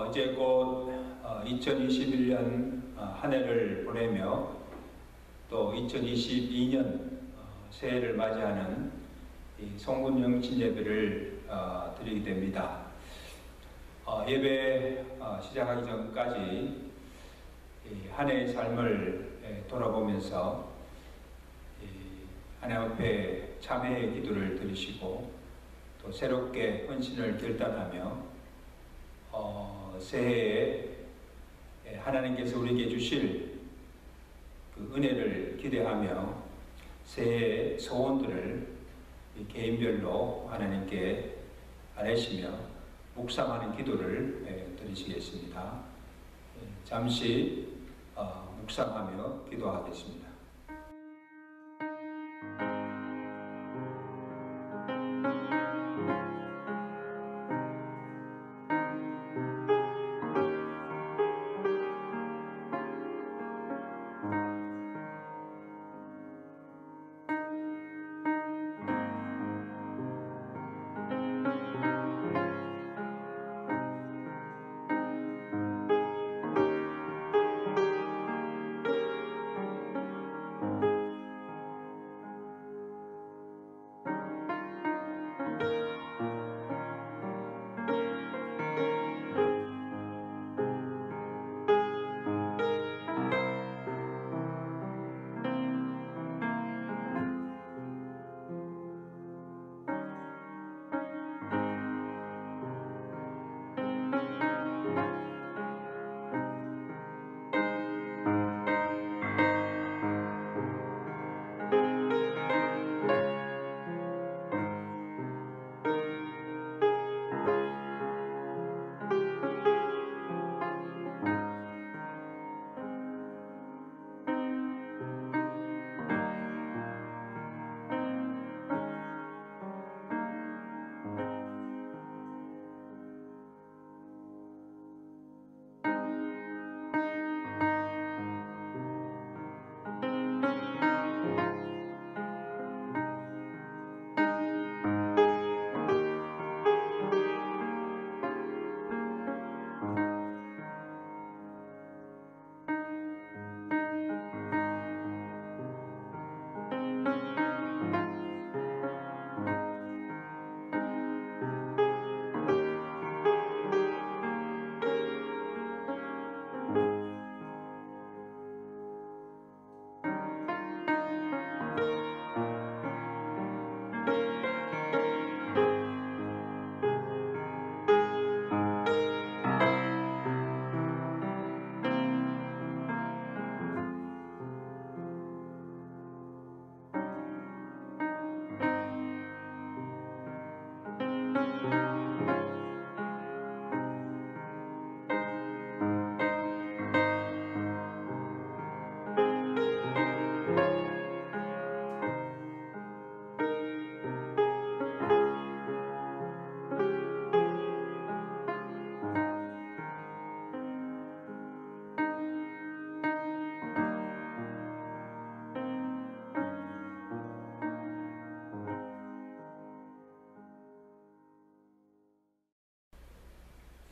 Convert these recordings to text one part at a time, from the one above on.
이제 곧 2021년 한 해를 보내며 또 2022년 새해를 맞이하는 이 송군영신 예배를 드리게 됩니다. 예배 시작하기 전까지 한 해의 삶을 돌아보면서 하나님 앞에 참회의 기도를 드리시고 또 새롭게 헌신을 결단하며 새해에 하나님께서 우리에게 주실 그 은혜를 기대하며 새해의 소원들을 개인별로 하나님께 아뢰시며 묵상하는 기도를 드리시겠습니다. 잠시 묵상하며 기도하겠습니다.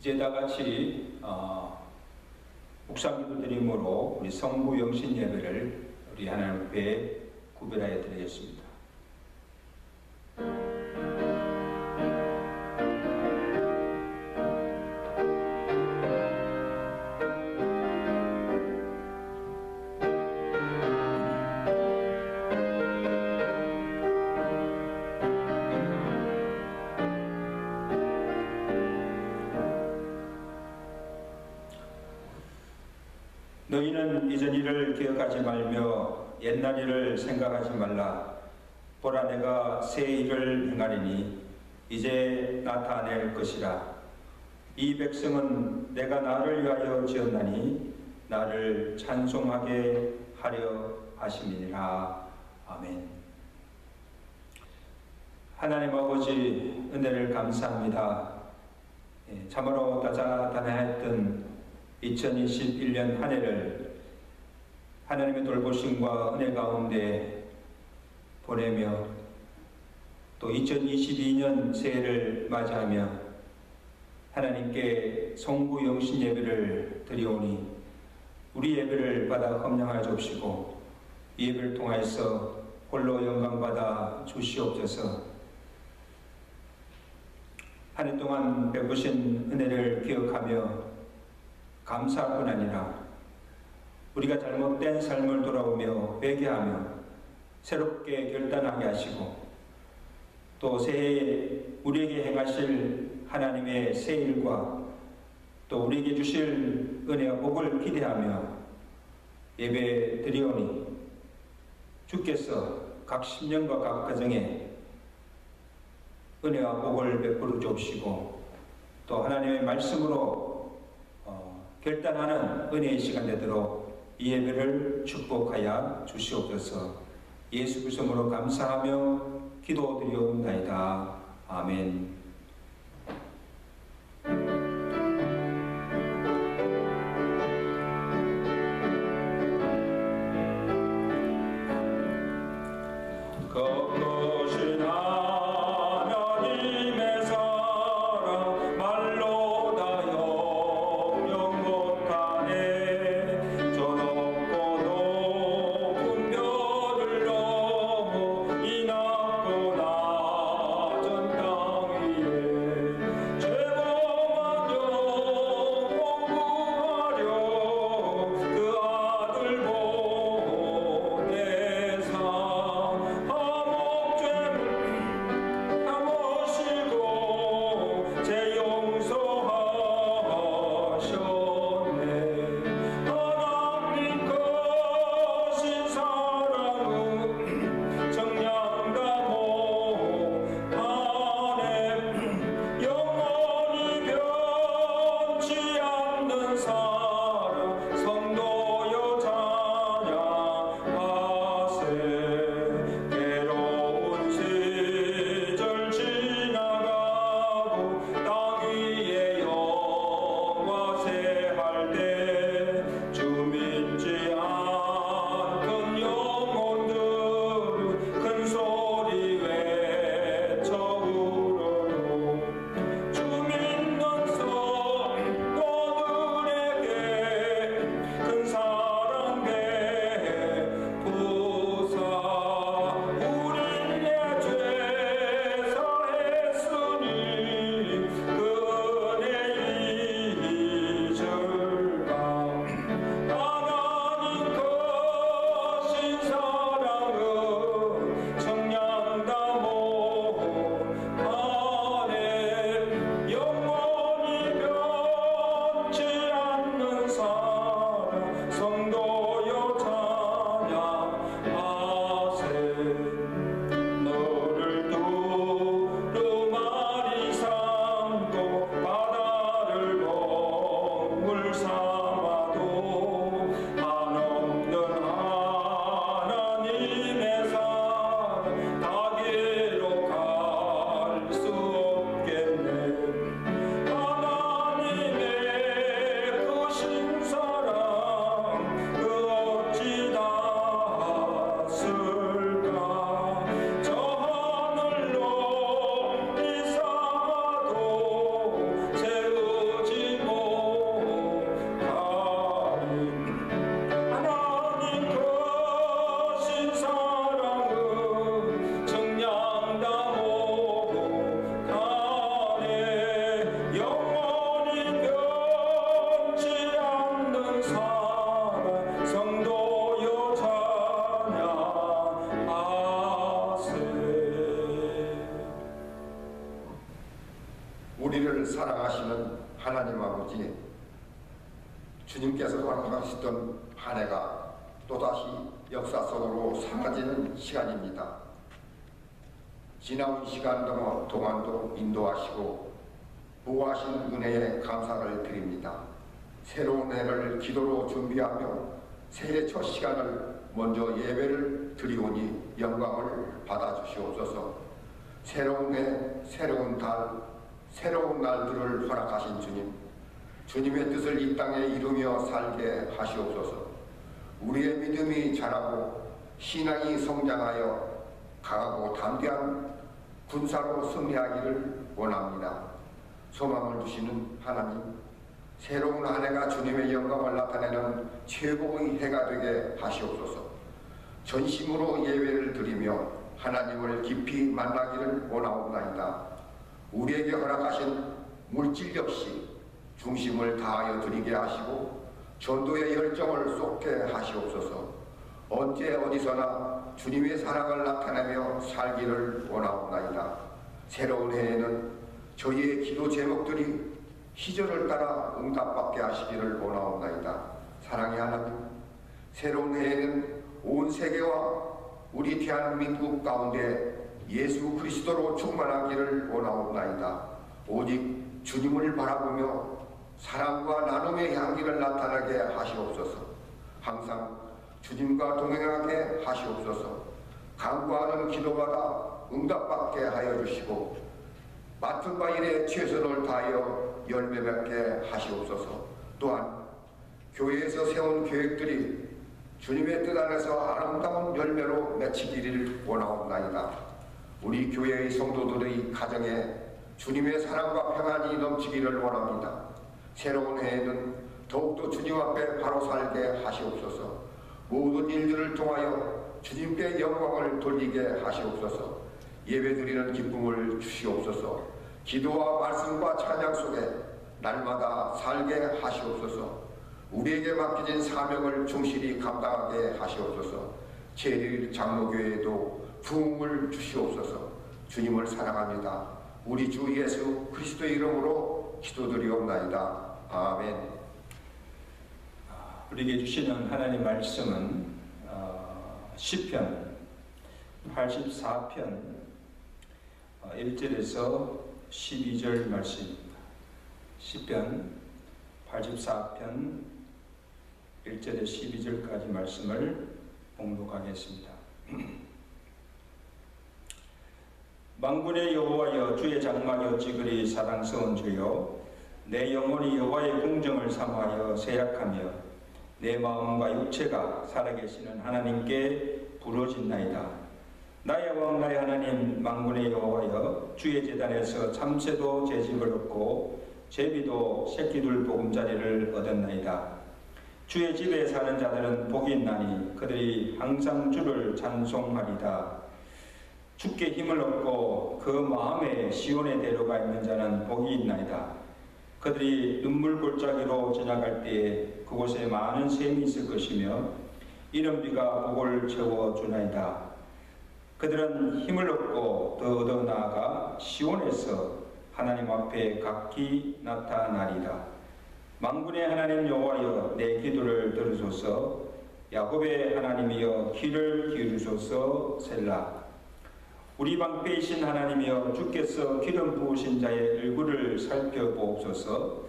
이제 다 같이 묵상기도 드림으로 우리 성부 영신 예배를 우리 하나님 앞에 구별하여 드리겠습니다. 너희는 이전 일을 기억하지 말며 옛날 일을 생각하지 말라. 보라, 내가 새 일을 행하리니 이제 나타낼 것이라. 이 백성은 내가 나를 위하여 지었나니 나를 찬송하게 하려 하심이니라. 아멘. 하나님 아버지, 은혜를 감사합니다. 참으로 다자다난했던 2021년 한 해를 하나님의 돌보심과 은혜 가운데 보내며 또 2022년 새해를 맞이하며 하나님께 송구 영신 예배를 드리오니 우리 예배를 받아 헌명하여 주옵시고 이 예배를 통하여서 홀로 영광받아 주시옵소서. 한 해 동안 베푸신 은혜를 기억하며 감사할 뿐 아니라 우리가 잘못된 삶을 돌아오며 회개하며 새롭게 결단하게 하시고 또 새해에 우리에게 행하실 하나님의 새 일과 또 우리에게 주실 은혜와 복을 기대하며 예배 드리오니 주께서 각 심령과 각 가정에 은혜와 복을 베풀어 주옵시고 또 하나님의 말씀으로 결단하는 은혜의 시간 되도록 이 예배를 축복하여 주시옵소서. 예수 그리스도로 감사하며 기도드리옵나이다. 아멘. 우리를 사랑하시는 하나님 아버지, 주님께서 허락하시던 한 해가 또다시 역사 속으로 사라지는 시간입니다. 지나온 시간 동안도 인도하시고 보호하신 은혜에 감사를 드립니다. 새로운 해를 기도로 준비하며 새해 첫 시간을 먼저 예배를 드리오니 영광을 받아주시옵소서. 새로운 해, 새로운 달, 새로운 날들을 허락하신 주님, 주님의 뜻을 이 땅에 이루며 살게 하시옵소서. 우리의 믿음이 자라고 신앙이 성장하여 강하고 담대한 군사로 승리하기를 원합니다. 소망을 주시는 하나님, 새로운 한 해가 주님의 영광을 나타내는 최고의 해가 되게 하시옵소서. 전심으로 예배를 드리며 하나님을 깊이 만나기를 원하옵나이다. 우리에게 허락하신 물질 역시 중심을 다하여 드리게 하시고 전도의 열정을 쏟게 하시옵소서. 언제 어디서나 주님의 사랑을 나타내며 살기를 원하옵나이다. 새로운 해에는 저희의 기도 제목들이 시절을 따라 응답받게 하시기를 원하옵나이다. 사랑의 하나님, 새로운 해에는 온 세계와 우리 대한민국 가운데 예수 그리스도로 충만하기를 원하옵나이다. 오직 주님을 바라보며 사랑과 나눔의 향기를 나타나게 하시옵소서. 항상 주님과 동행하게 하시옵소서. 간구하는 기도마다 응답받게 하여 주시고 맡은 바 일에 최선을 다하여 열매 맺게 하시옵소서. 또한 교회에서 세운 계획들이 주님의 뜻 안에서 아름다운 열매로 맺히기를 원하옵나이다. 우리 교회의 성도들의 가정에 주님의 사랑과 평안이 넘치기를 원합니다. 새로운 해에는 더욱더 주님 앞에 바로 살게 하시옵소서. 모든 일들을 통하여 주님께 영광을 돌리게 하시옵소서. 예배드리는 기쁨을 주시옵소서. 기도와 말씀과 찬양 속에 날마다 살게 하시옵소서. 우리에게 맡겨진 사명을 충실히 감당하게 하시옵소서. 제1 장로교회에도 부흥을 주시옵소서. 주님을 사랑합니다. 우리 주 예수 그리스도의 이름으로 기도드리옵나이다. 아멘. 우리에게 주시는 하나님 말씀은 시편 84편 1절에서 12절 말씀입니다. 시편 84편 1절에서 12절까지 말씀을 봉독하겠습니다. 만군의 여호와여, 주의 장막이 어찌 그리 사랑스러운 주여, 내 영혼이 여호와의 공정을 사모하여 세약하며 내 마음과 육체가 살아계시는 하나님께 부르짖나이다. 나의 왕 나의 하나님 만군의 여호와여, 주의 제단에서 참새도 제집을 얻고 제비도 새끼둘 보금자리를 얻었나이다. 주의 집에 사는 자들은 복이 있나니 그들이 항상 주를 찬송하리다. 주께 힘을 얻고 그 마음에 시온에 데려가 있는 자는 복이 있나이다. 그들이 눈물 골짜기로 지나갈 때에 그곳에 많은 샘이 있을 것이며 이른 비가 복을 채워주나이다. 그들은 힘을 얻고 더 얻어 나아가 시온에서 하나님 앞에 각기 나타나리다. 만군의 하나님 여호와여, 내 기도를 들으소서. 야곱의 하나님이여, 귀를 기울이소서. 셀라. 우리 방패이신 하나님이여, 주께서 기름 부으신 자의 얼굴을 살펴보옵소서.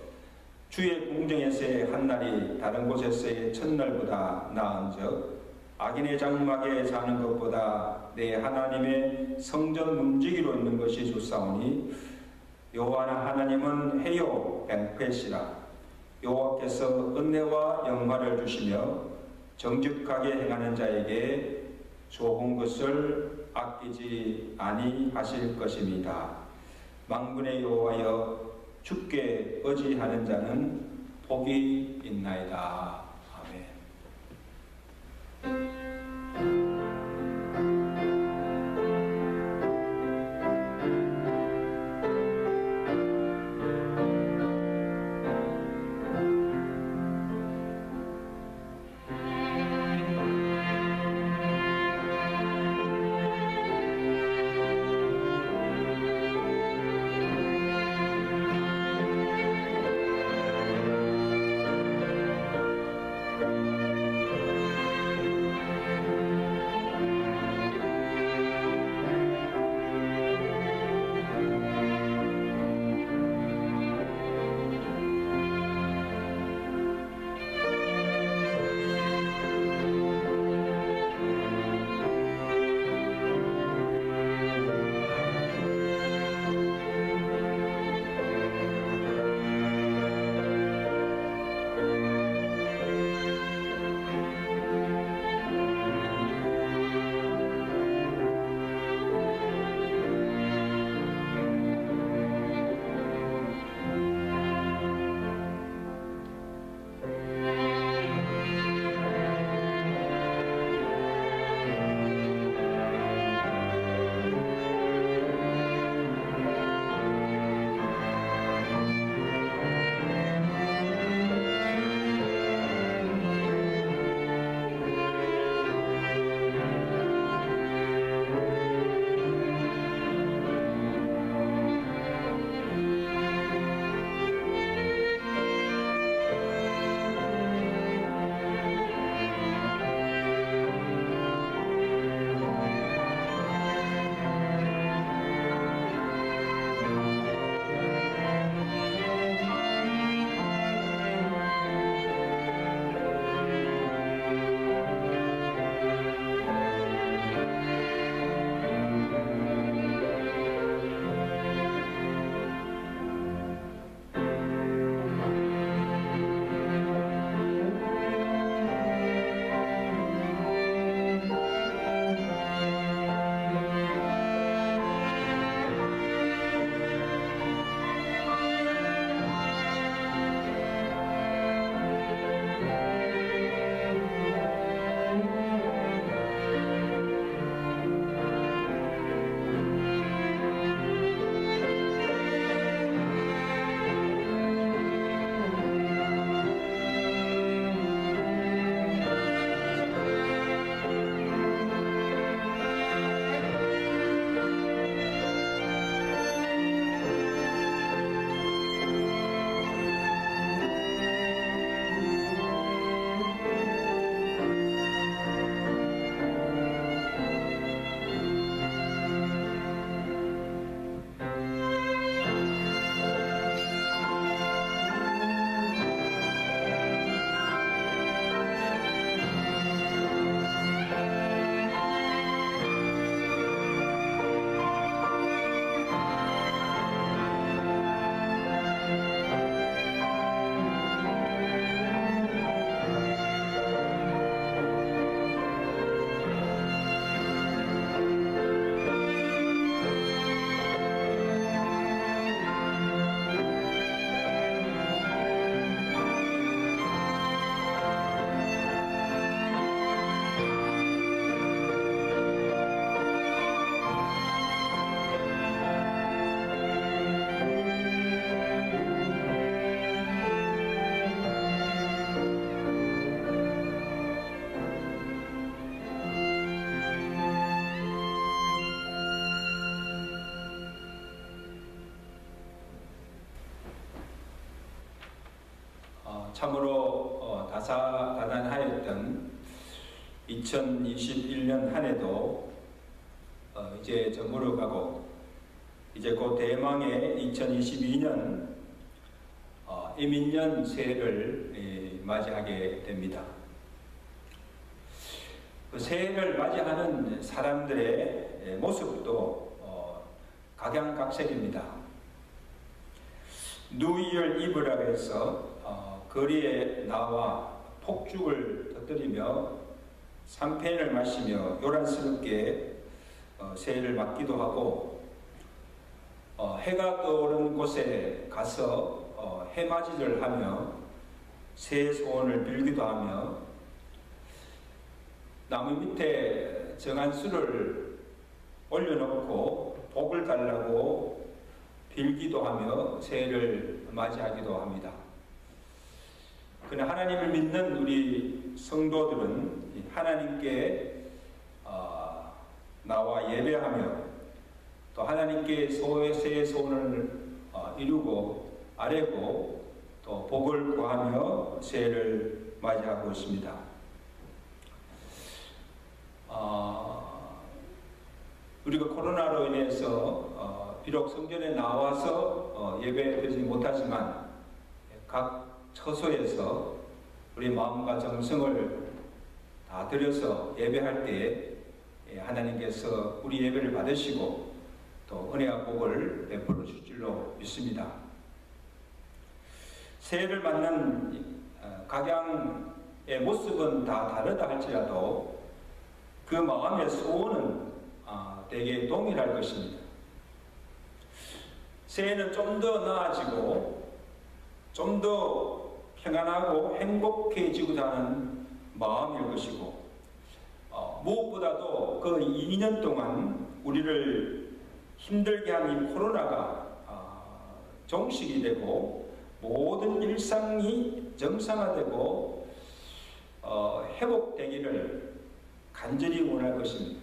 주의 궁정에서의 한날이 다른 곳에서의 첫날보다 나은즉 악인의 장막에 사는 것보다 내 하나님의 성전 문지기로 있는 것이 좋사오니 여호와 하나님은 해요 뱅패시라. 여호와께서 은혜와 영광을 주시며 정직하게 행하는 자에게 좋은 것을 아끼지 아니하실 것입니다. 만군의 여호와여, 주께 의지하는 자는 복이 있나이다. 아멘. 참으로 다사다난하였던 2021년 한 해도 이제 저물어가고 이제 곧 대망의 2022년 이민년 새해를 맞이하게 됩니다. 그 새해를 맞이하는 사람들의 모습도 각양각색입니다. 뉴이얼 이브라고 해서 거리에 나와 폭죽을 터뜨리며 샴페인을 마시며 요란스럽게 새해를 맞기도 하고, 해가 떠오르는 곳에 가서 해맞이를 하며 새해 소원을 빌기도 하며, 나무 밑에 정한수를 올려놓고 복을 달라고 빌기도 하며 새해를 맞이하기도 합니다. 그러나 하나님을 믿는 우리 성도들은 하나님께 나와 예배하며 또 하나님께 새해 소원을 이루고 아뢰고 또 복을 구하며 새해를 맞이하고 있습니다. 우리가 코로나로 인해서 비록 성전에 나와서 예배드리지 못하지만 각 처소에서 우리 마음과 정성을 다 들여서 예배할 때 하나님께서 우리 예배를 받으시고 또 은혜와 복을 베풀어 주실 줄로 믿습니다. 새해를 맞는 각양의 모습은 다 다르다 할지라도 그 마음의 소원은 대개 동일할 것입니다. 새해는 좀 더 나아지고 좀 더 평안하고 행복해지고자 하는 마음일 것이고, 무엇보다도 그 2년 동안 우리를 힘들게 한 이 코로나가 종식이 되고 모든 일상이 정상화되고 회복되기를 간절히 원할 것입니다.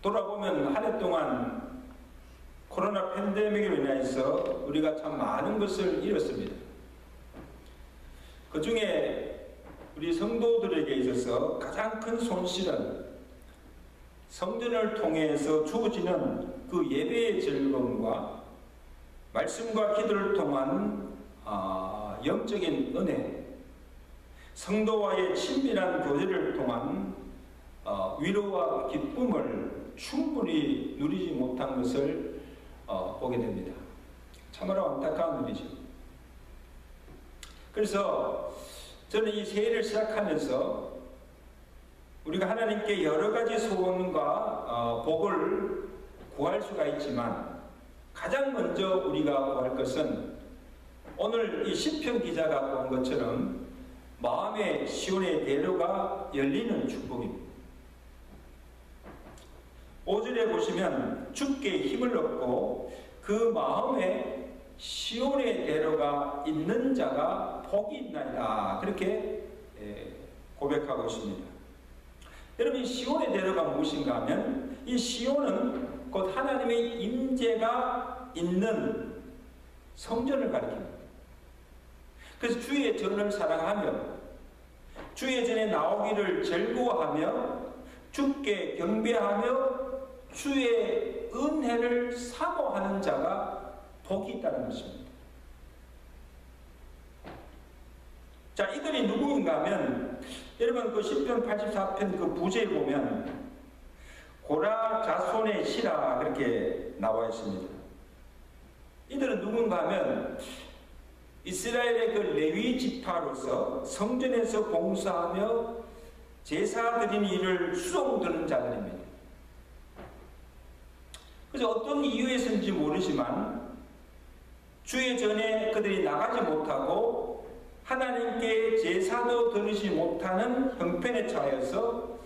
돌아보면 한 해 동안 코로나 팬데믹으로 인해서 우리가 참 많은 것을 잃었습니다. 그 중에 우리 성도들에게 있어서 가장 큰 손실은 성전을 통해서 주어지는 그 예배의 즐거움과 말씀과 기도를 통한 영적인 은혜, 성도와의 친밀한 교제를 통한 위로와 기쁨을 충분히 누리지 못한 것을 보게 됩니다. 참으로 안타까운 일이죠. 그래서 저는 이 새해를 시작하면서 우리가 하나님께 여러 가지 소원과 복을 구할 수가 있지만 가장 먼저 우리가 구할 것은 오늘 이 시편 기자가 구한 것처럼 마음의 시온의 대로가 열리는 축복입니다. 5절에 보시면 주께 힘을 얻고 그 마음에 시온의 대로가 있는 자가 복이 있나이다, 그렇게 고백하고 있습니다. 여러분, 이 시온의 대로가 무엇인가 하면 이 시온은 곧 하나님의 임재가 있는 성전을 가리킵니다. 그래서 주의 전을 사랑하며 주의 전에 나오기를 즐거워하며 주께 경배하며 주의 은혜를 사모하는 자가 복이 있다는 것입니다. 자, 이들이 누구인가 하면 여러분 그 시편 84편 그 부제에 보면 고라 자손의 시라 그렇게 나와 있습니다. 이들은 누군가 하면 이스라엘의 그 레위 지파로서 성전에서 봉사하며 제사 드리는 일을 수종드는 자들입니다. 그래서 어떤 이유에서인지 모르지만 주의 전에 그들이 나가지 못하고 하나님께 제사도 드리지 못하는 형편에 처하여서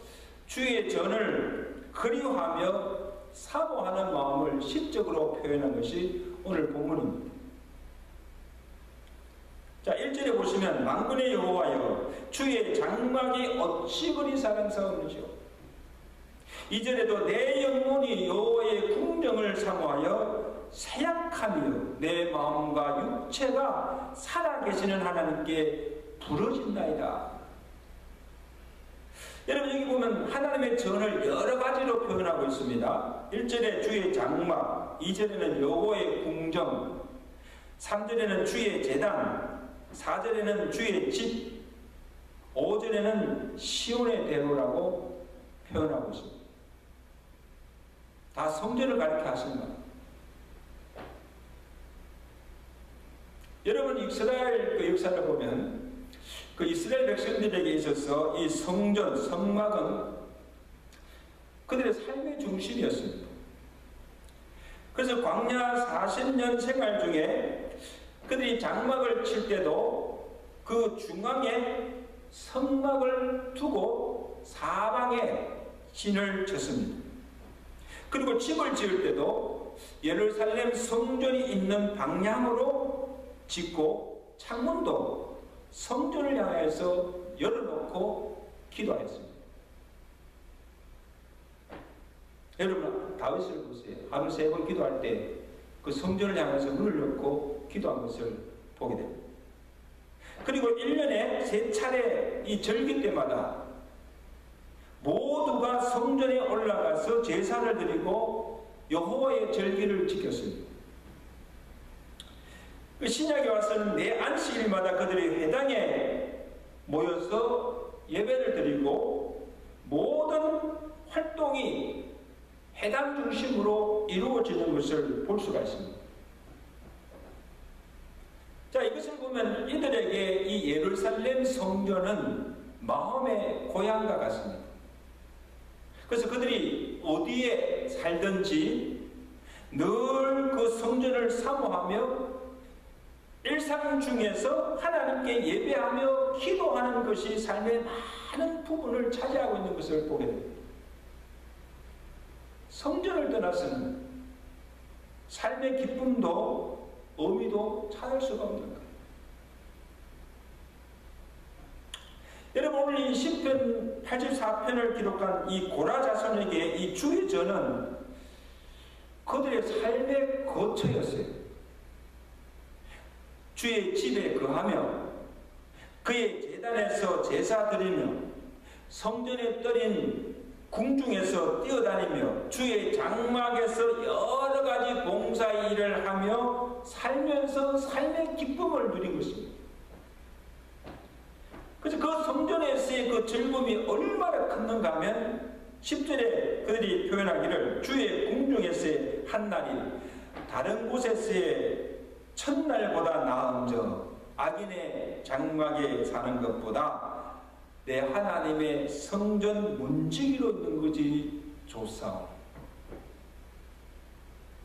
주의 전을 그리워하며 사모하는 마음을 시적으로 표현한 것이 오늘 본문입니다. 자, 1절에 보시면 만군의 여호와여 주의 장막이 어찌 그리 사랑스러운지요. 2절에도 내 영혼이 여호와의 궁정을 사모하여 쇠약하며 내 마음과 육체가 살아계시는 하나님께 부러진나이다. 여러분, 여기 보면 하나님의 전을 여러 가지로 표현하고 있습니다. 1절에 주의 장막, 2절에는 여호와의 궁정, 3절에는 주의 제단, 4절에는 주의 집, 5절에는 시온의 대로라고 표현하고 있습니다. 다 성전을 가리켜 하십니다. 여러분, 이스라엘 그 역사를 보면 그 이스라엘 백성들에게 있어서 이 성전, 성막은 그들의 삶의 중심이었습니다. 그래서 광야 40년 생활 중에 그들이 장막을 칠 때도 그 중앙에 성막을 두고 사방에 진을 쳤습니다. 그리고 집을 지을 때도 예루살렘 성전이 있는 방향으로 짓고 창문도 성전을 향해서 열어놓고 기도하였습니다. 여러분, 다윗을 보세요. 하루 3번 기도할 때 그 성전을 향해서 문을 열고 기도한 것을 보게 됩니다. 그리고 1년에 3차례 이 절기 때마다 모두가 성전에 올라가서 제사를 드리고 여호와의 절기를 지켰습니다. 신약에 와서는 매 안식일마다 그들이 회당에 모여서 예배를 드리고 모든 활동이 회당 중심으로 이루어지는 것을 볼 수가 있습니다. 자, 이것을 보면 이들에게 이 예루살렘 성전은 마음의 고향과 같습니다. 그래서 그들이 어디에 살든지 늘 그 성전을 사모하며 일상 중에서 하나님께 예배하며 기도하는 것이 삶의 많은 부분을 차지하고 있는 것을 보게 됩니다. 성전을 떠나서는 삶의 기쁨도 의미도 찾을 수가 없는 거예요. 여러분, 오늘 이 시편 84편을 기록한 이 고라 자손에게 이 주의 전은 그들의 삶의 거처였어요. 주의 집에 거하며 그의 제단에서 제사 드리며 성전에 떨인 궁중에서 뛰어다니며 주의 장막에서 여러 가지 봉사 일을 하며 살면서 삶의 기쁨을 누린 것입니다. 그래서 그 성전에서의 그 즐거움이 얼마나 컸는가 하면 10절에 그들이 표현하기를 주의 궁중에서의 한 날이 다른 곳에서의 첫날보다 나은저 악인의 장막에 사는 것보다 내 하나님의 성전 문지기로 있는 것이 좋사오.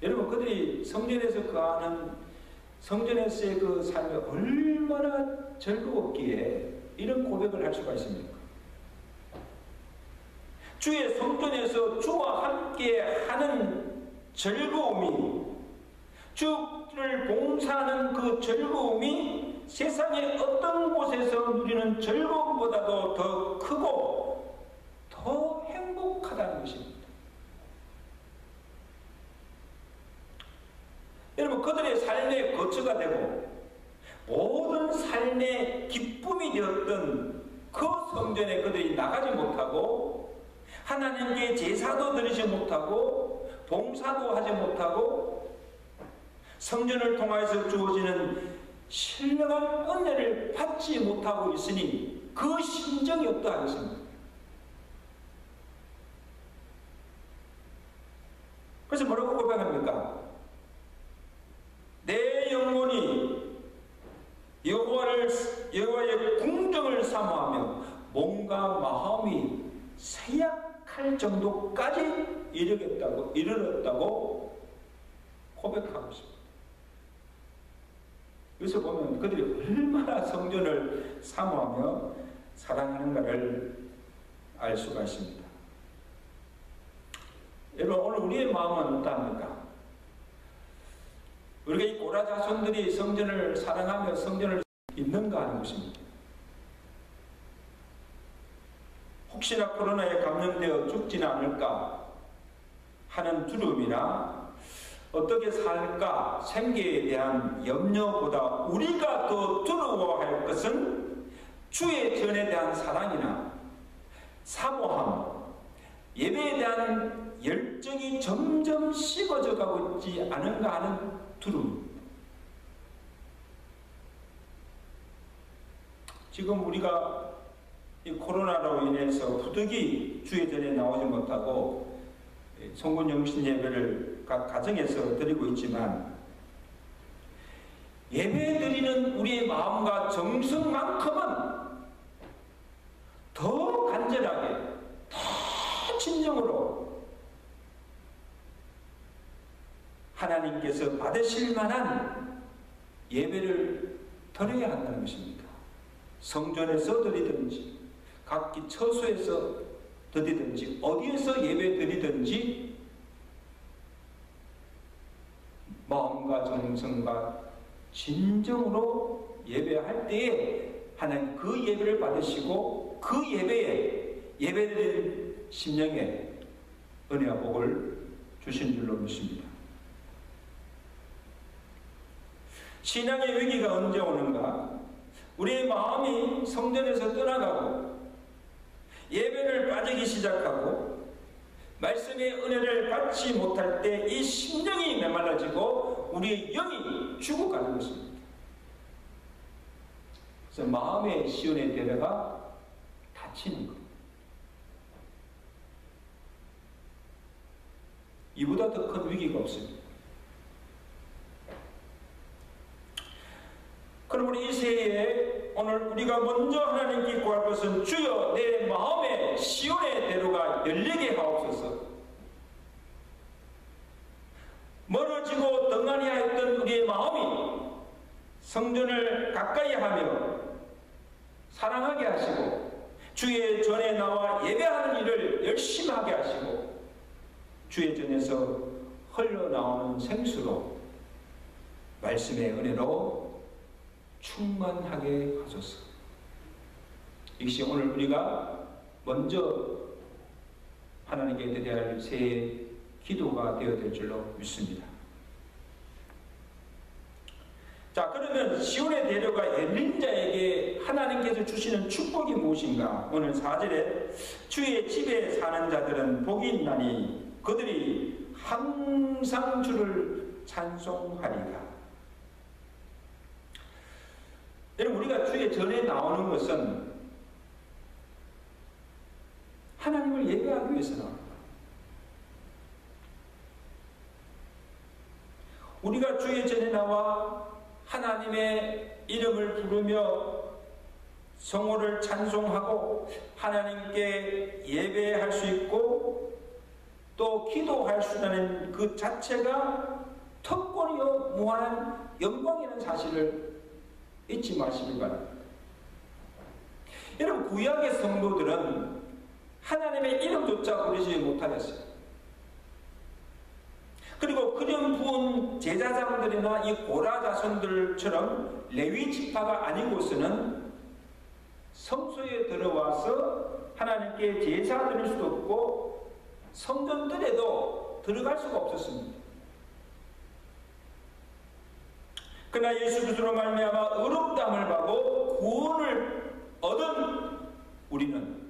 여러분, 그들이 성전에서 거하는 성전에서의 그 삶이 얼마나 즐거웠기에 이런 고백을 할 수가 있습니까? 주의 성전에서 주와 함께 하는 즐거움이, 주를 봉사하는 그 즐거움이 세상의 어떤 곳에서 누리는 즐거움보다도 더 크고 더 행복하다는 것입니다. 여러분, 그들의 삶의 거처가 되고 모든 삶의 기쁨이 되었던 그 성전에 그들이 나가지 못하고 하나님께 제사도 드리지 못하고 봉사도 하지 못하고 성전을 통하여서 주어지는 신령한 은혜를 받지 못하고 있으니 그 심정이 어떠하겠습니까? 그래서 뭐라고 고백합니까? 내 영혼이 여호와의 궁정을 사모하며 몸과 마음이 쇠약할 정도까지 이르렀다고 고백하고 있습니다. 여기서 보면 그들이 얼마나 성전을 사모하며 사랑하는가를 알 수가 있습니다. 여러분, 오늘 우리의 마음은 어떠합니까? 우리가 이 고라 자손들이 성전을 사랑하며 성전을 있는가 하는 것입니다. 혹시나 코로나에 감염되어 죽지는 않을까 하는 두려움이나 어떻게 살까 생계에 대한 염려보다 우리가 더 두려워할 것은 주의 전에 대한 사랑이나 사모함, 예배에 대한 열정이 점점 식어져 가고 있지 않은가 하는 두려움. 지금 우리가 이 코로나로 인해서 부득이 주의 전에 나오지 못하고 성군 영신 예배를 각 가정에서 드리고 있지만, 예배 드리는 우리의 마음과 정성만큼은 더 간절하게, 더 진정으로 하나님께서 받으실 만한 예배를 드려야 한다는 것입니다. 성전에서 드리든지 각기 처소에서 드리든지 어디에서 예배 드리든지 마음과 정성과 진정으로 예배할 때에 하나님 그 예배를 받으시고 그 예배에 예배드리는 심령에 은혜와 복을 주신 줄로 믿습니다. 신앙의 위기가 언제 오는가? 우리의 마음이 성전에서 떠나가고 예배를 빠지기 시작하고 말씀의 은혜를 받지 못할 때 이 심령이 메말라지고 우리의 영이 죽어가는 것입니다. 그래서 마음의 시온의 대례가 닫히는 것. 이보다 더 큰 위기가 없습니다. 그럼 우리 이 새해에 오늘 우리가 먼저 하나님께 구할 것은 주여 내 마음의 시온의 대로가 열리게 하옵소서. 멀어지고 덩하니 하였던 우리의 마음이 성전을 가까이 하며 사랑하게 하시고 주의 전에 나와 예배하는 일을 열심히 하게 하시고 주의 전에서 흘러나오는 생수로 말씀의 은혜로 충만하게 하소서. 이것이 오늘 우리가 먼저 하나님께 드려야 할 새해 기도가 되어야 될 줄로 믿습니다. 자, 그러면 시온의 대로가 열린 자에게 하나님께서 주시는 축복이 무엇인가? 오늘 4절에 주의 집에 사는 자들은 복이 있나니 그들이 항상 주를 찬송하리라. 여러분, 우리가 주의 전에 나오는 것은 하나님을 예배하기 위해서 나옵니다. 우리가 주의 전에 나와 하나님의 이름을 부르며 성호를 찬송하고 하나님께 예배할 수 있고 또 기도할 수 있다는 그 자체가 특권이요 무한한 영광이라는 사실을 잊지 마시기 바랍니다. 여러분, 구약의 성도들은 하나님의 이름조차 부르지 못하였어요. 그리고 그냥 부은 제사장들이나 이 고라 자손들처럼 레위 지파가 아니고서는 성소에 들어와서 하나님께 제사 드릴 수도 없고 성전들에도 들어갈 수가 없었습니다. 그러나 예수 그리스도로 말미암아 의롭다함을 받고 구원을 얻은 우리는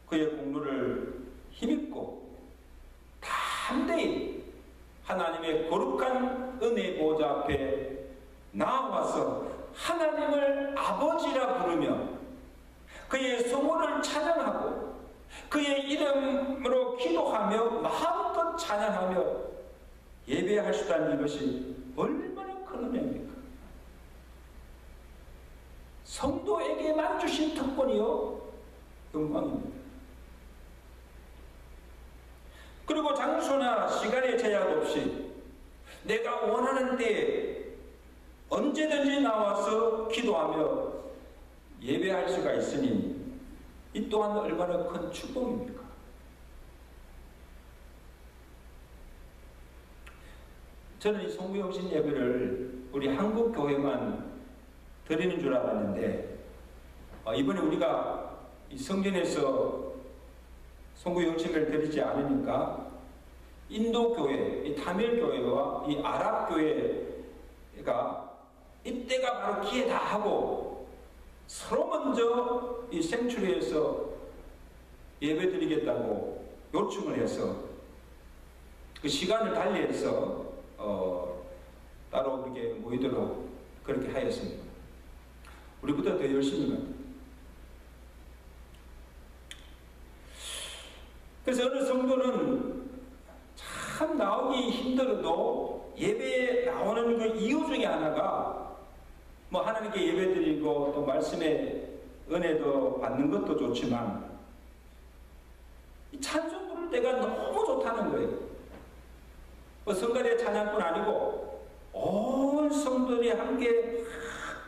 그의 공로를 힘입고 담대히 하나님의 거룩한 은혜 보좌 앞에 나와서 하나님을 아버지라 부르며 그의 성호를 찬양하고 그의 이름으로 기도하며 마음껏 찬양하며 예배할 수 있다는 이것이 얼마나 큰 은혜입니까? 성도에게만 주신 특권이요 영광입니다. 그리고 장소나 시간의 제약 없이 내가 원하는 때에 언제든지 나와서 기도하며 예배할 수가 있으니 이 또한 얼마나 큰 축복입니까? 저는 이 성부영신 예배를 우리 한국 교회만 드리는 줄 알았는데 이번에 우리가 이 성전에서 성부영신을 드리지 않으니까 인도 교회, 이 타밀 교회와 이 아랍 교회가 이때가 바로 기회다 하고 서로 먼저 이 생추리에서 예배드리겠다고 요청을 해서 그 시간을 달리해서 따로 그렇게 모이도록 그렇게 하였습니다. 우리보다 더 열심히 합니다. 그래서 어느 성도는 참 나오기 힘들어도 예배에 나오는 그 이유 중에 하나가 뭐 하나님께 예배드리고 또 말씀의 은혜도 받는 것도 좋지만 이 찬송 부를 때가 너무 좋다는 거예요. 뭐 성가대 찬양뿐 아니고 온 성도들이 함께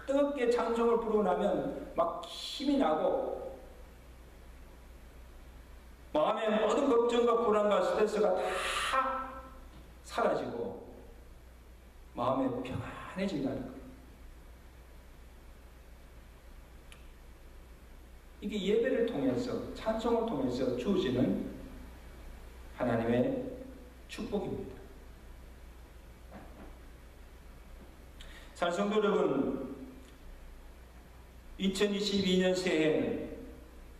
뜨겁게 찬송을 부르고 나면 막 힘이 나고 마음의 모든 걱정과 불안과 스트레스가 다 사라지고 마음이 평안해진다는 거예요. 이게 예배를 통해서 찬송을 통해서 주어지는 하나님의 축복입니다. 사랑하는 성도 여러분, 2022년 새해에는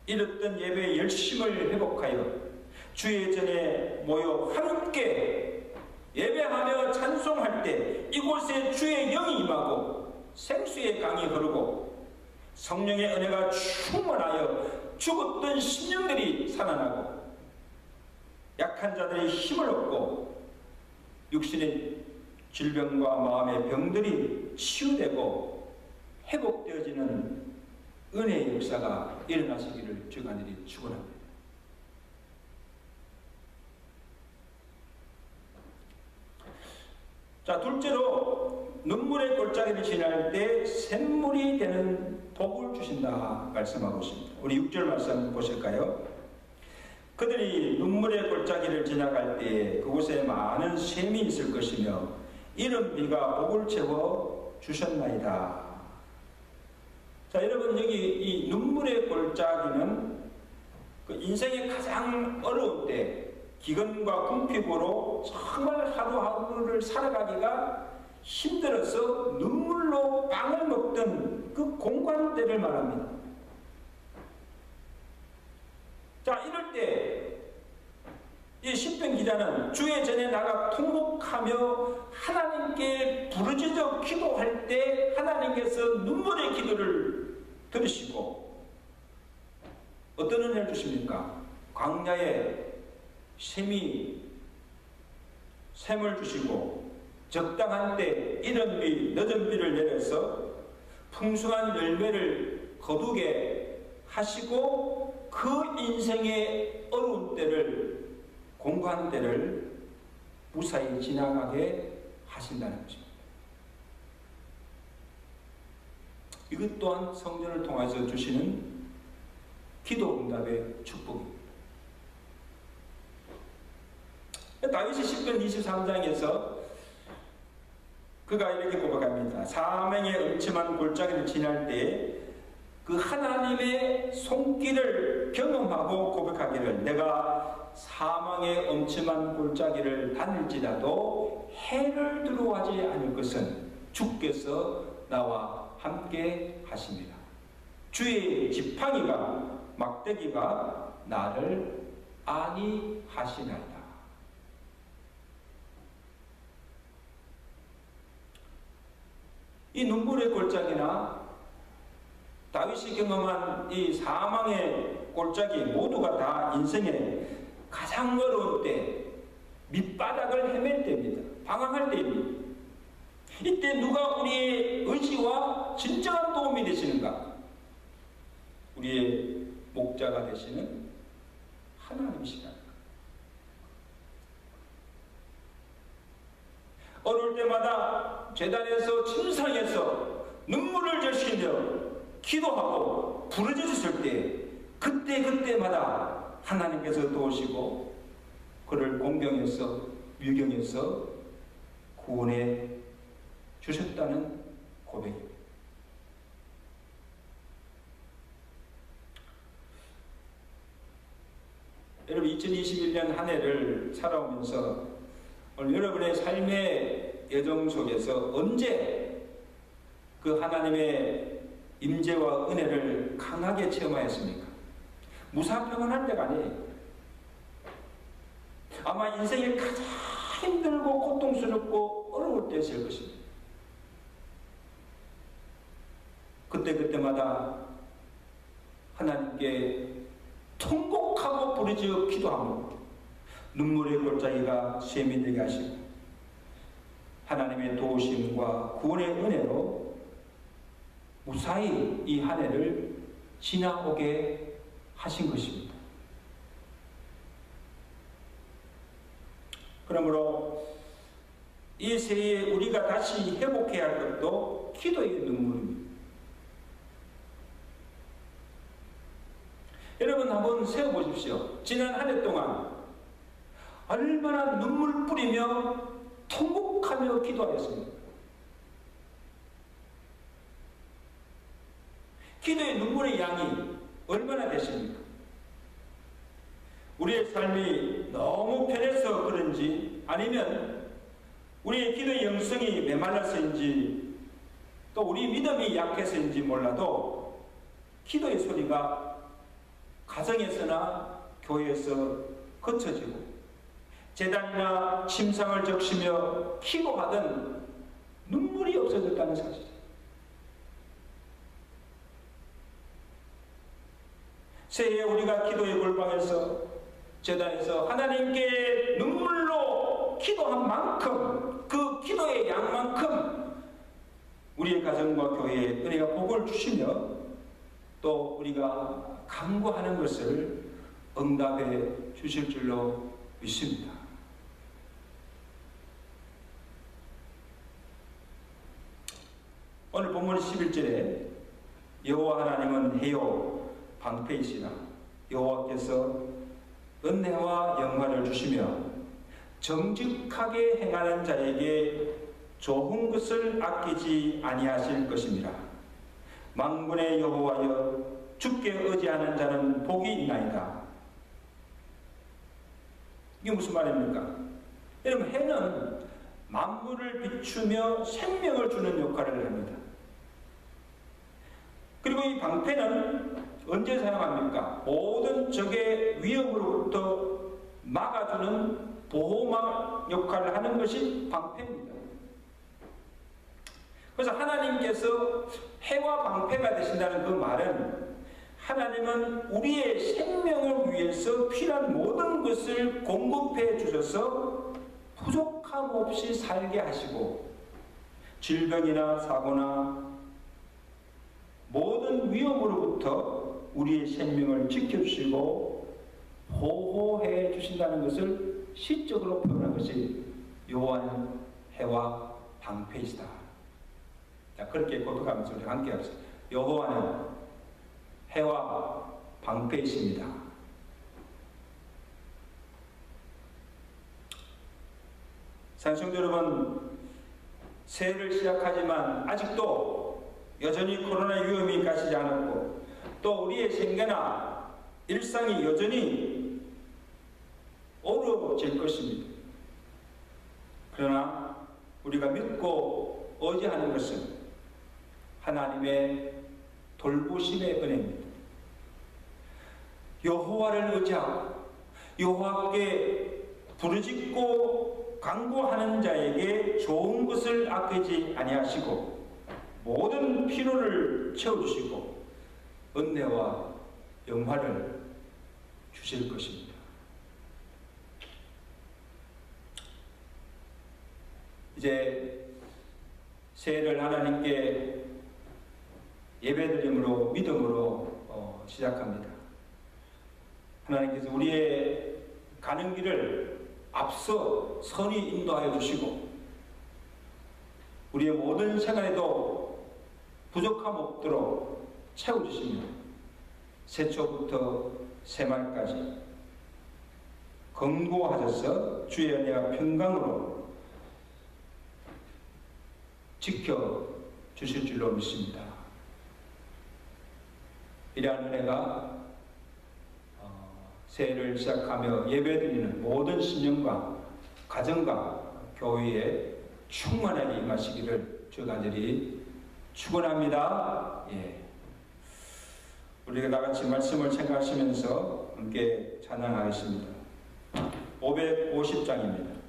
잃었던 예배의 열심을 회복하여 주의 전에 모여 함께 예배하며 찬송할 때 이곳에 주의 영이 임하고 생수의 강이 흐르고 성령의 은혜가 충만하여 죽었던 심령들이 살아나고 약한 자들의 힘을 얻고 육신의 질병과 마음의 병들이 치유되고 회복되어지는 은혜의 역사가 일어나시기를 주간일이 축원합니다. 자, 둘째로 눈물의 골짜기를 지날 때 샘물이 되는 복을 주신다 말씀하고 있습니다. 우리 6절 말씀 보실까요? 그들이 눈물의 골짜기를 지나갈 때 그곳에 많은 샘이 있을 것이며 이른 비가 복을 채워 주셨나이다. 자, 여러분, 여기 이 눈물의 골짜기는 그 인생의 가장 어려운 때 기근과 궁핍으로 정말 하루하루를 살아가기가 힘들어서 눈물로 빵을 먹던 그 공관대를 말합니다. 자, 이럴 때 이 시편 기자는 주의 전에 나가 통곡하며 하나님께 부르짖어 기도할 때 하나님께서 눈물의 기도를 들으시고 어떤 은혜를 주십니까? 광야에 샘을 주시고 적당한 때 이른 비 늦은 비를 내려서 풍성한 열매를 거두게 하시고 그 인생의 어려운 때를 공고한 때를 무사히 지나가게 하신다는 것입니다. 이것 또한 성전을 통해서 주시는 기도 응답의 축복입니다. 다윗이 시편 23장에서 그가 이렇게 고백합니다. 사망의 음침한 골짜기를 지날 때 그 하나님의 손길을 경험하고 고백하기를 내가 사망의 음침한 골짜기를 다닐지라도 해를 두려워하지 않을 것은 주께서 나와 함께 하십니다. 주의 지팡이가 막대기가 나를 안위하시나이다. 이 눈물의 골짜기나 다윗이 경험한 이 사망의 골짜기 모두가 다 인생의 가장 어려운 때 밑바닥을 헤맬 때입니다. 방황할 때입니다. 이때 누가 우리의 의지와 진정한 도움이 되시는가? 우리의 목자가 되시는 하나님이시다. 어려울 때마다 제단에서 침상에서 눈물을 절시며 기도하고 부르짖었을 때 그때마다 하나님께서 도우시고 그를 공경해서 유경해서 구원해 주셨다는 고백입니다. 여러분 2021년 한 해를 살아오면서 오늘 여러분의 삶의 여정 속에서 언제 그 하나님의 임재와 은혜를 강하게 체험하였습니까? 무사평안할 때가 아니에요. 아마 인생이 가장 힘들고 고통스럽고 어려울 때였을 것입니다. 그때마다 하나님께 통곡하고 부르짖어 기도하며 눈물의 골짜기가 샘이 되게 하시고 하나님의 도우심과 구원의 은혜로 무사히 이 한 해를 지나오게 하신 것입니다. 그러므로 이 새해에 우리가 다시 회복해야 할 것도 기도의 눈물입니다. 여러분 한번 세어보십시오. 지난 한 해 동안 얼마나 눈물 뿌리며 통곡하며 기도하였습니까? 기도의 눈물의 양이 얼마나 되십니까? 우리의 삶이 너무 편해서 그런지 아니면 우리의 기도의 영성이 메말라서인지 또 우리 믿음이 약해서인지 몰라도 기도의 소리가 가정에서나 교회에서 거쳐지고 제단이나 침상을 적시며 기도하던 눈물이 없어졌다는 사실이에요. 새해에 우리가 기도의 골방에서 제단에서 하나님께 눈물로 기도한 만큼 그 기도의 양만큼 우리의 가정과 교회에 은혜가 복을 주시며 또 우리가 간구하는 것을 응답해 주실 줄로 믿습니다. 오늘 본문 11절에 여호와 하나님은 해요 방패이시라 여호와께서 은혜와 영광을 주시며 정직하게 행하는 자에게 좋은 것을 아끼지 아니하실 것입니다. 만군의 여호와여 주께 의지하는 자는 복이 있나이다. 이게 무슨 말입니까? 여러분 해는 만물을 비추며 생명을 주는 역할을 합니다. 그리고 이 방패는 언제 사용합니까? 모든 적의 위협으로부터 막아주는 보호막 역할을 하는 것이 방패입니다. 그래서 하나님께서 해와 방패가 되신다는 그 말은 하나님은 우리의 생명을 위해서 필요한 모든 것을 공급해 주셔서 부족함 없이 살게 하시고 질병이나 사고나 모든 위험으로부터 우리의 생명을 지켜주시고 보호해 주신다는 것을 시적으로 표현한 것이 여호와는 해와 방패이시다. 자, 그렇게 고백하면서 우리 함께 합시다. 여호와는 해와 방패이십니다. 산성도 여러분, 새해를 시작하지만 아직도 여전히 코로나 위험이 가시지 않았고 또 우리의 생계나 일상이 여전히 어려워질 것입니다. 그러나 우리가 믿고 의지하는 것은 하나님의 돌보심의 은혜입니다. 여호와를 의지하고 여호와께 부르짖고 간구하는 자에게 좋은 것을 아끼지 아니하시고 모든 필요를 채워주시고 은혜와 영화를 주실 것입니다. 이제 새해를 하나님께 예배드림으로 믿음으로 시작합니다. 하나님께서 우리의 가는 길을 앞서 선히 인도하여 주시고 우리의 모든 생활에도 부족함 없도록 채워주시며 새초부터 새말까지 견고하셔서 주의 은혜와 평강으로 지켜주실 줄로 믿습니다. 이러한 은혜가 새해를 시작하며 예배드리는 모든 신령과 가정과 교회에 충만하게 임하시기를 주 간절히 축원합니다. 예. 우리가 다 같이 말씀을 생각하시면서 함께 찬양하겠습니다. 550장입니다.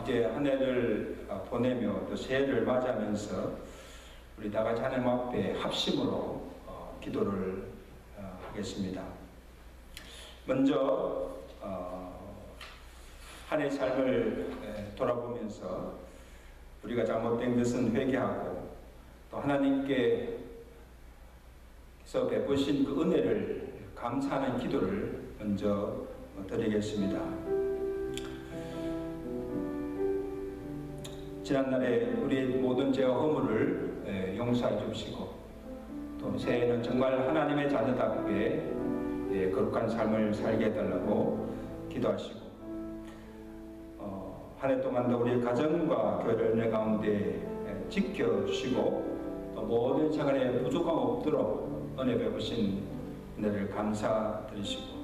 이제 한 해를 보내며 또 새해를 맞이하면서 우리 다 같이 하나님 앞에 합심으로 기도를 하겠습니다. 먼저 한 해 삶을 돌아보면서 우리가 잘못된 것은 회개하고 또 하나님께서 베푸신 그 은혜를 감사하는 기도를 먼저 드리겠습니다. 지난날에 우리의 모든 죄와 허물을 용서해 주시고 또 새해에는 정말 하나님의 자녀답게 거룩한 삶을 살게 해달라고 기도하시고 한 해 동안도 우리의 가정과 교회를 은혜 가운데 지켜주시고 또 모든 생활에 부족함 없도록 은혜 베푸신 은혜를 감사드리시고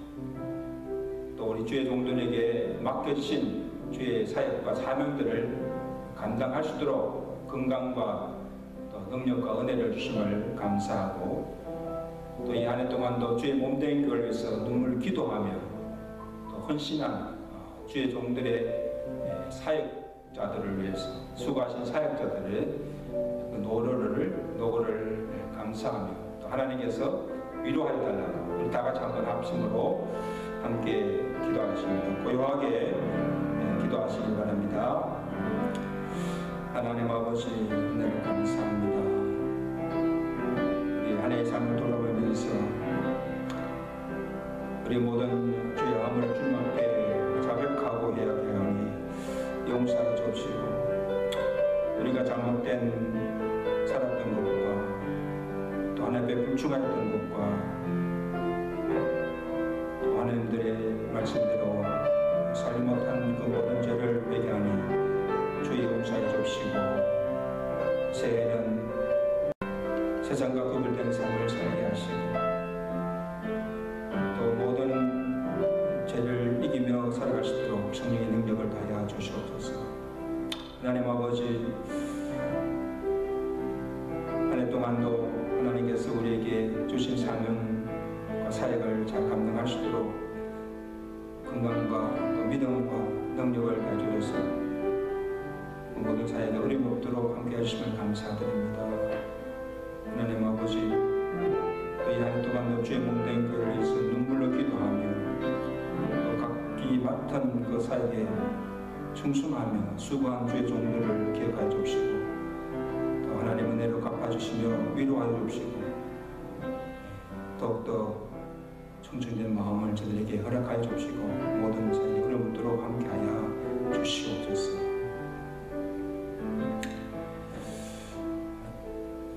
또 우리 주의 종들에게 맡겨주신 주의 사역과 사명들을 감당할 수 있도록 건강과 또 능력과 은혜를 주심을 감사하고 또 이 한 해 동안도 주의 몸된 교회를 위해서 눈물 기도하며 또 헌신한 주의 종들의 사역자들을 위해서 수고하신 사역자들의 그 노고를 감사하며 또 하나님께서 위로하여 달라고 우리 다 같이 한번 합심으로 함께 기도하십니다. 고요하게 기도하시기 바랍니다. 하나님 아버지 은혜를 감사합니다. 우리 한 해의 삶을 돌아보면서 우리 모든 죄의 함을 주님 앞에 자백하고 해야 되오니 용서해 주시고 우리가 잘못된 살았던 것과 또 하나님의 불충했던 것과 또 하나님들의 말씀대로 살지 못한 그 모든 죄를 회개하니 주의 용서해 주시고 새해에는 세상과 구별된 삶을 살게 하시고 이기며 살아갈 수 있도록 성령의 능력을 다하여 주시옵소서. 하나님 아버지, 한 해 동안도 하나님께서 우리에게 주신 사명과 사역을 잘 감당할 수 있도록 건강과 또 믿음과 능력을 가져줘서 모든 사역에 어려움 없도록 함께 하시면 감사드립니다. 하나님 아버지, 또 이 한 해 동안도 주의 몸된 교회를 위해서 눈물로 기도하며 또 각기 맡은 그 사역에 충성하며 수고한 주의 종들을 기억하여 주시고 또 하나님 은혜로 갚아주시며 위로하여 주시고 더욱더 청정된 마음을 저들에게 허락하여 주시고 모든 사역에 어려움 없도록 함께하여 주시옵소서.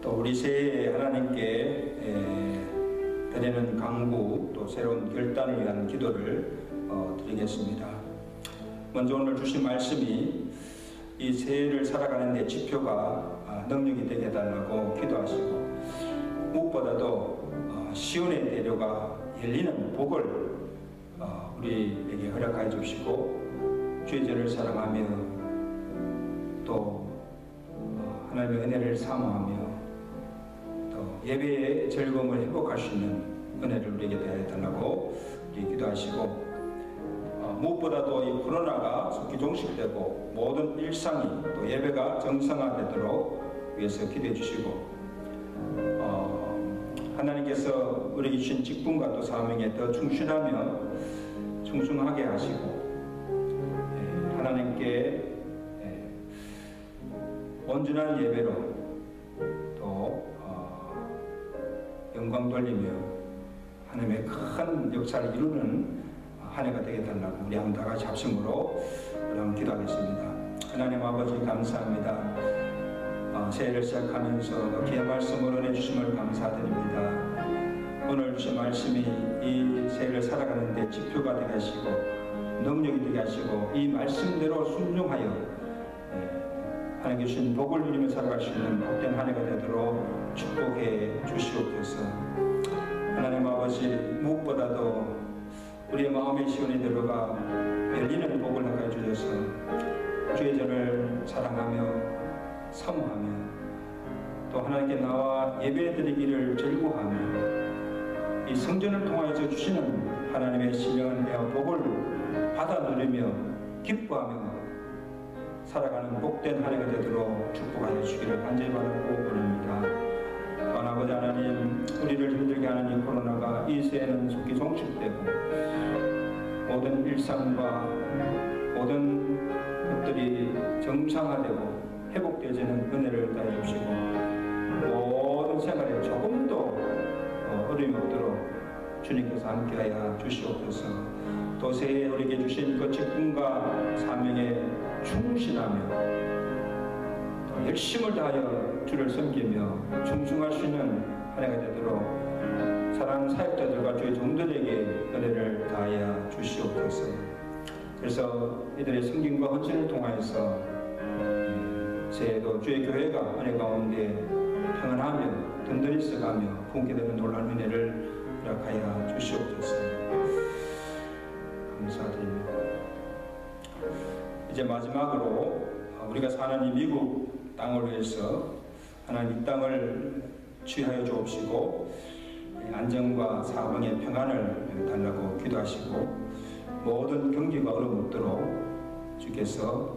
또 우리 새해 하나님께 드리는 강구 또 새로운 결단을 위한 기도를 드리겠습니다. 먼저 오늘 주신 말씀이 이 새해를 살아가는 데 지표가 능력이 되게 해달라고 기도하시고 무엇보다도 시온의 대로가 열리는 복을 우리에게 허락하여 주시고 주의 죄를 사랑하며 또 하나님의 은혜를 사모하며 또 예배의 즐거움을 회복할 수 있는 은혜를 우리에게 대하여 달라고 우리 기도하시고 무엇보다도 이 코로나가 속히 종식되고 모든 일상이 또 예배가 정상화되도록 위해서 기도해 주시고 하나님께서 우리에게 주신 직분과 또 사명에 더 충실하며 충성하게 하시고 하나님께 온전한 예배로 또 영광 돌리며 하나님의 큰 역사를 이루는 한 해가 되게 달라고 우리 한번 다 같이 합심으로 한번 기도하겠습니다. 하나님 아버지 감사합니다. 새해를 시작하면서 귀한 말씀을 은혜 주심을 감사드립니다. 오늘 주신 말씀이 이 새해를 살아가는 데 지표가 되게 하시고 능력이 되게 하시고 이 말씀대로 순종하여 하나님께 주신 복을 누리며 살아갈 수 있는 복된 한 해가 되도록 축복해 주시옵소서. 하나님 아버지, 무엇보다도 우리의 마음의 시온의 대로가 열리는 복을 허락해 주셔서 주의 전을 사랑하며 사모하며 또 하나님께 나와 예배드리기를 즐거워하며 이 성전을 통하여서 주시는 하나님의 신령한 은혜와 복을 받아 누리며 기뻐하며 살아가는 복된 한 해가 되도록 축복하여 주기를 간절히 바라고 원합니다. 또한 아버지 하나님, 우리를 힘들게 하는 이 코로나가 이 새해는 속히 종식되고 모든 일상과 모든 것들이 정상화되고 회복되어지는 은혜를 다해 주시고 모든 생활에 조금도 어려움이 없도록 주님께서 함께하여 주시옵소서. 또 새해에 우리에게 주신 그 직분과 사명에 충실하며 또 열심을 다하여 주를 섬기며 충성할 수 있는 한 해가 되도록 사랑하는 사역자들과 주의 종들에게 은혜를 다하여 주시옵소서. 그래서 이들의 섬김과 헌신을 통하여서 새해도 주의 교회가 은혜 가운데 평안하며 든든히 써가며 품게 되는 놀라운 은혜를 허락하여 주시옵소서. 감사드립니다. 이제 마지막으로 우리가 사는 이 미국 땅을 위해서 하나님 이 땅을 취하여 주옵시고 안정과 사방의 평안을 달라고 기도하시고 모든 경기가 어려움 없도록 주께서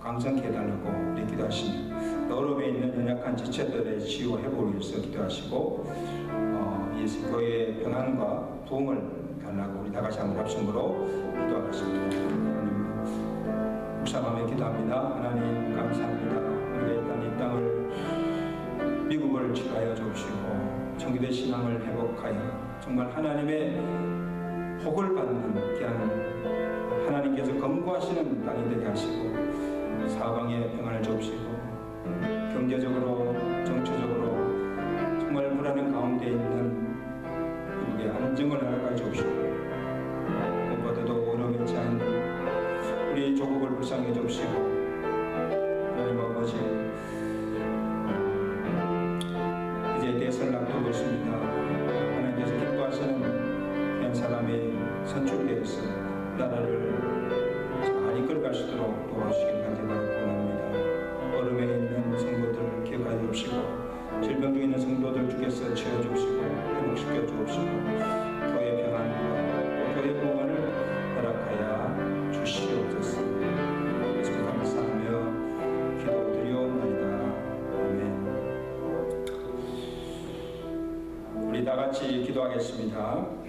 강성케 해달라고 우리 기도하시며 어려움에 있는 연약한 지체들의 치유와 회복을 위해서 기도하시고 예수 교회의 평안과 부흥을 달라고 우리 다같이 한번 합심으로 기도하겠습니다. 하나님 묵상하며 기도합니다. 하나님 감사합니다. 우리가 일단 이 땅을 미국을 치유하여 주옵시고 청교대 신앙을 회복하여 정말 하나님의 복을 받는 귀한 하나님께서 검거하시는 땅이 되게 하시고 사방에 평안을 주옵시고 경제적으로 정치적으로 정말 불안한 가운데 있는 미국의 안정을 허락하여 주옵시고 무엇보다도 어려움에 처한 우리 조국을 불쌍히 주옵시고 하나님 아버지 이제 대선을 앞두고 있습니다. 하나님께서 기뻐하시는 귀한 선출되어서 나라를 잘 이끌어갈 수 있도록 도와주시길 간절히 원합니다. 어려움에 있는 성도들 기억하여 주시고 질병 중에 있는 성도들 주께서 채워주시고 회복시켜 주옵시고 교회 평안과 교회 공헌을 허락하여 주시옵소서. 예수님 감사하며 기도드리옵나이다. 아멘. 우리 다 같이 기도하겠습니다.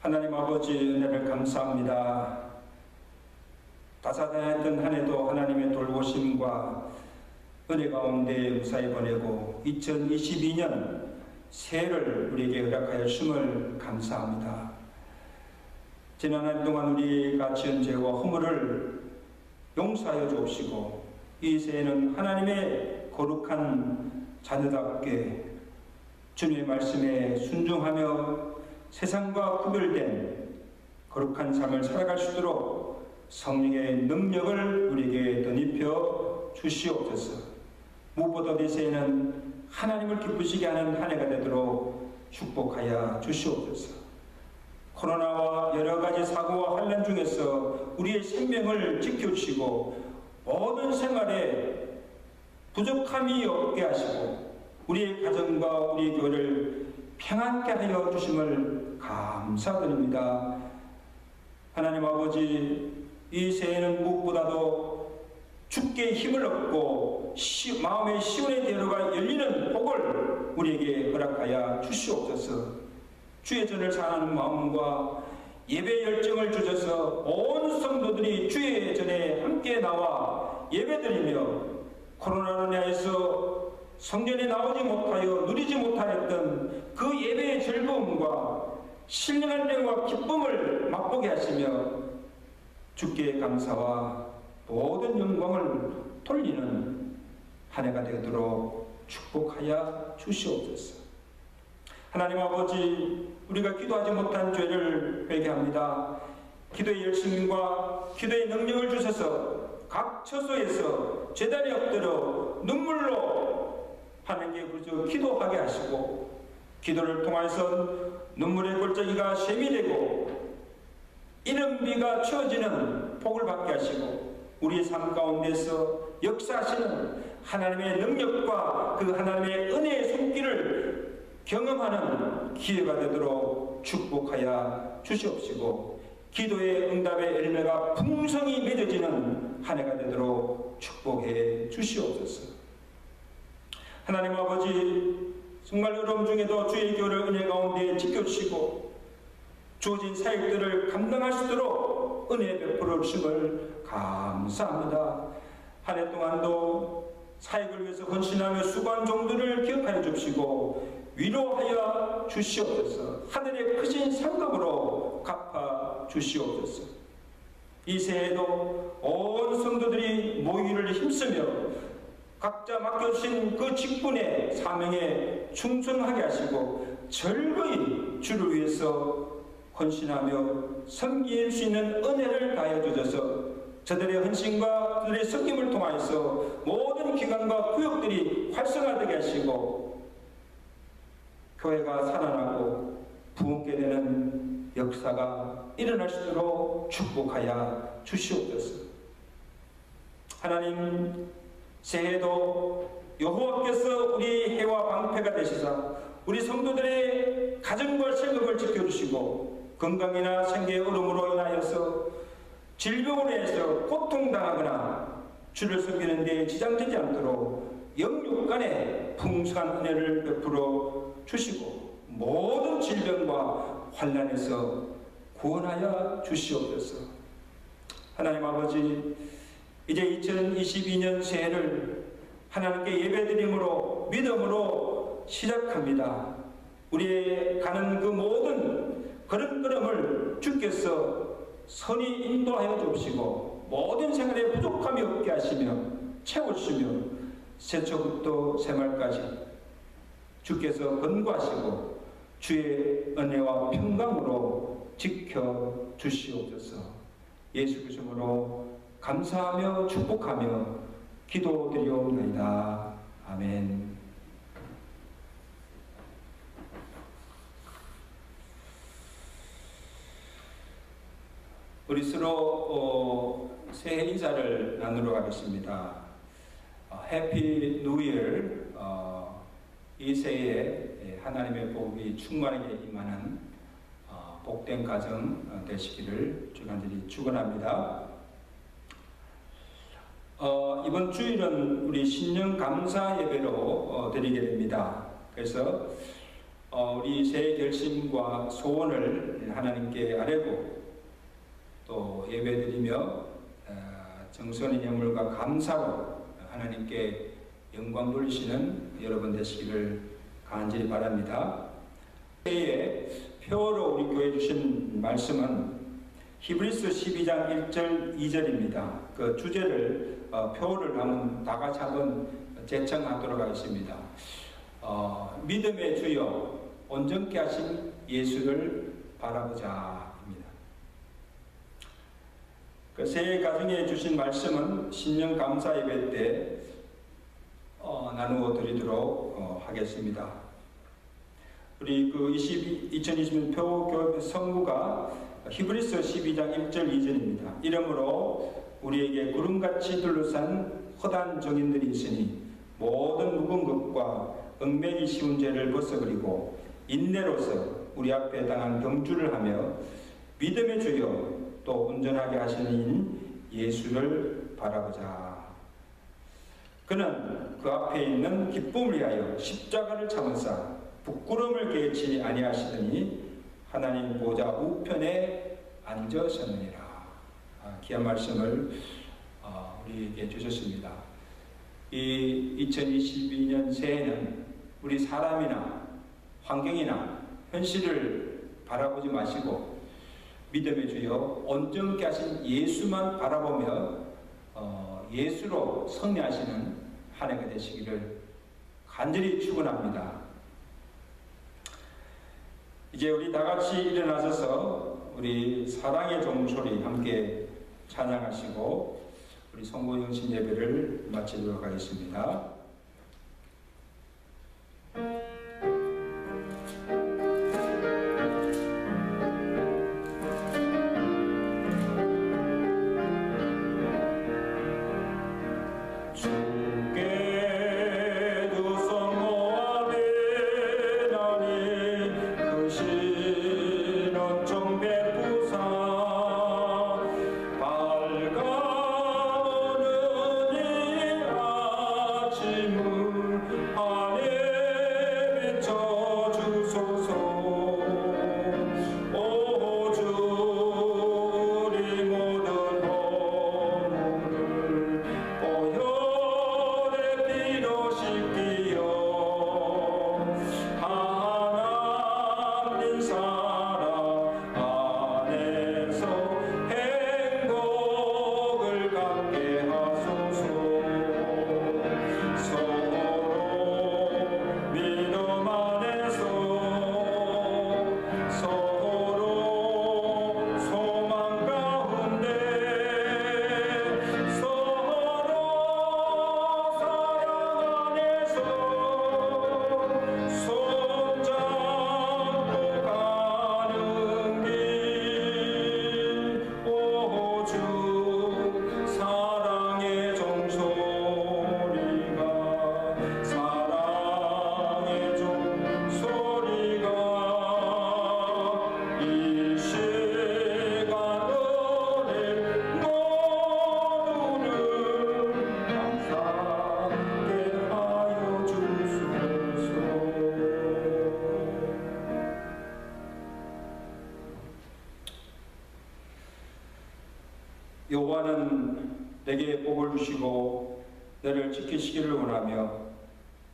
하나님 아버지 은혜를 감사합니다. 다사다난했던 한 해도 하나님의 돌보심과 은혜 가운데 무사히 보내고 2022년 새해를 우리에게 허락하여 주심을 감사합니다. 지난 한 동안 우리가 지은 죄와 허물을 용서하여 주옵시고 이 새해는 하나님의 거룩한 자녀답게 주님의 말씀에 순종하며 세상과 구별된 거룩한 삶을 살아갈 수 있도록 성령의 능력을 우리에게 덧입혀 주시옵소서. 무엇보다 이 새해는 하나님을 기쁘시게 하는 한 해가 되도록 축복하여 주시옵소서. 코로나와 여러 가지 사고와 환난 중에서 우리의 생명을 지켜주시고 모든 생활에 부족함이 없게 하시고 우리의 가정과 우리의 교회를 평안케 하여 주심을 감사드립니다. 하나님 아버지, 이 새해는 무엇보다도 주께 힘을 얻고 마음의 시온의 대로가 열리는 복을 우리에게 허락하여 주시옵소서. 주의 전을 사랑하는 마음과 예배 열정을 주셔서 온 성도들이 주의 전에 함께 나와 예배드리며 코로나로 인하여서 성전에 나오지 못하여 누리지 못하였던 그 예배의 즐거움과 신령한 영과 기쁨을 맛보게 하시며 주께 감사와 모든 영광을 돌리는 한 해가 되도록 축복하여 주시옵소서. 하나님 아버지, 우리가 기도하지 못한 죄를 회개합니다. 기도의 열심과 기도의 능력을 주셔서 각 처소에서 제단에 엎드려 눈물로 하나님께 부르짖어 기도하게 하시고 기도를 통해서 눈물의 골짜기가 샘이 되고 이른 비가 채워지는 복을 받게 하시고 우리의 삶 가운데서 역사하시는 하나님의 능력과 그 하나님의 은혜의 손길을 경험하는 기회가 되도록 축복하여 주시옵시고 기도의 응답의 열매가 풍성히 맺어지는 한 해가 되도록 축복해 주시옵소서. 하나님 아버지, 정말 어려움 중에도 주의 교를 은혜 가운데 지켜주시고 주어진 사역들을 감당할 수 있도록 은혜 베풀어 주심을 감사합니다. 한 해 동안도 사역을 위해서 헌신하며 수고한 종들을 기억하여 주시고 위로하여 주시옵소서. 하늘의 크신 상급으로 갚아 주시옵소서. 이 새해에도 온 성도들이 모이기를 힘쓰며 각자 맡겨주신 그 직분의 사명에 충성하게 하시고 즐거이 주를 위해서 헌신하며 섬길 수 있는 은혜를 다하여 주셔서 저들의 헌신과 그들의 섬김을 통하여서 모든 기관과 구역들이 활성화되게 하시고 교회가 살아나고 부흥케 되는 역사가 일어날 수 있도록 축복하여 주시옵소서. 하나님, 새해도 여호와께서 우리 해와 방패가 되시사 우리 성도들의 가정과 생업을 지켜주시고 건강이나 생계의 어려움으로 인하여서 질병으로 인해서 고통당하거나 주를 섬기는 데 지장되지 않도록 영육간에 풍성한 은혜를 베풀어 주시고 모든 질병과 환난에서 구원하여 주시옵소서. 하나님 아버지, 이제 2022년 새해를 하나님께 예배드림으로 믿음으로 시작합니다. 우리의 가는 그 모든 걸음걸음을 주께서 선히 인도하여 주시고 모든 생활에 부족함이 없게 하시며 채워주시며 새초부터 새말까지 주께서 권고하시고 주의 은혜와 평강으로 지켜주시옵소서. 예수 그리스도로 감사하며 축복하며 기도드리옵나이다. 아멘. 우리 서로 새해 인사를 나누러 가겠습니다. 해피 뉴 이어. 이 새해에 하나님의 복이 충만하게 임하는 복된 가정 되시기를 주간절히 축원합니다. 이번 주일은 우리 신년 감사 예배로 드리게 됩니다. 그래서 우리 새해 결심과 소원을 하나님께 아뢰고 또 예배드리며 정선의 예물과 감사로 하나님께 영광 돌리시는 여러분 되시기를 간절히 바랍니다. 새해에 표어로 우리 교회 주신 말씀은 히브리서 12장 1절 2절입니다. 그 주제를 표어를 한번 다 같이 한번 제청하도록 하겠습니다. 믿음의 주여 온전케 하신 예수를 바라보자 입니다. 그 새해 가정에 주신 말씀은 신년 감사 예배 때 나누어 드리도록 하겠습니다. 우리 그 2020년 표교회 성구가 히브리서 12장 1절 2절입니다. 이러므로 우리에게 구름같이 둘러싼 허다한 정인들이 있으니 모든 묵은 것과 얽매기 쉬운 죄를 벗어버리고 인내로서 우리 앞에 당한 경주를 하며 믿음의 주여 또 온전하게 하시는 예수를 바라보자. 그는 그 앞에 있는 기쁨을 위하여 십자가를 참으사 부끄러움을 개치 아니하시더니 하나님 보좌 우편에 앉으셨느니라. 귀한 말씀을 우리에게 주셨습니다. 이 2022년 새해는 우리 사람이나 환경이나 현실을 바라보지 마시고 믿음의 주여 온전케 하신 예수만 바라보며 예수로 승리하시는 한 해가 되시기를 간절히 축원합니다. 이제 우리 다 같이 일어나셔서 우리 사랑의 종소리 함께 찬양하시고 우리 성모영신 예배를 마치도록 하겠습니다. 여호와는 내게 복을 주시고 너를 지키시기를 원하며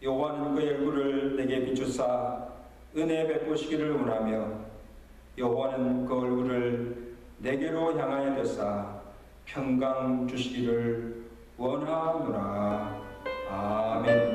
여호와는 그의 얼굴을 내게 비추사 은혜 베푸시기를 원하며 여호와는 그 얼굴을 내게로 향하여 드사 평강 주시기를 원하노라. 아멘.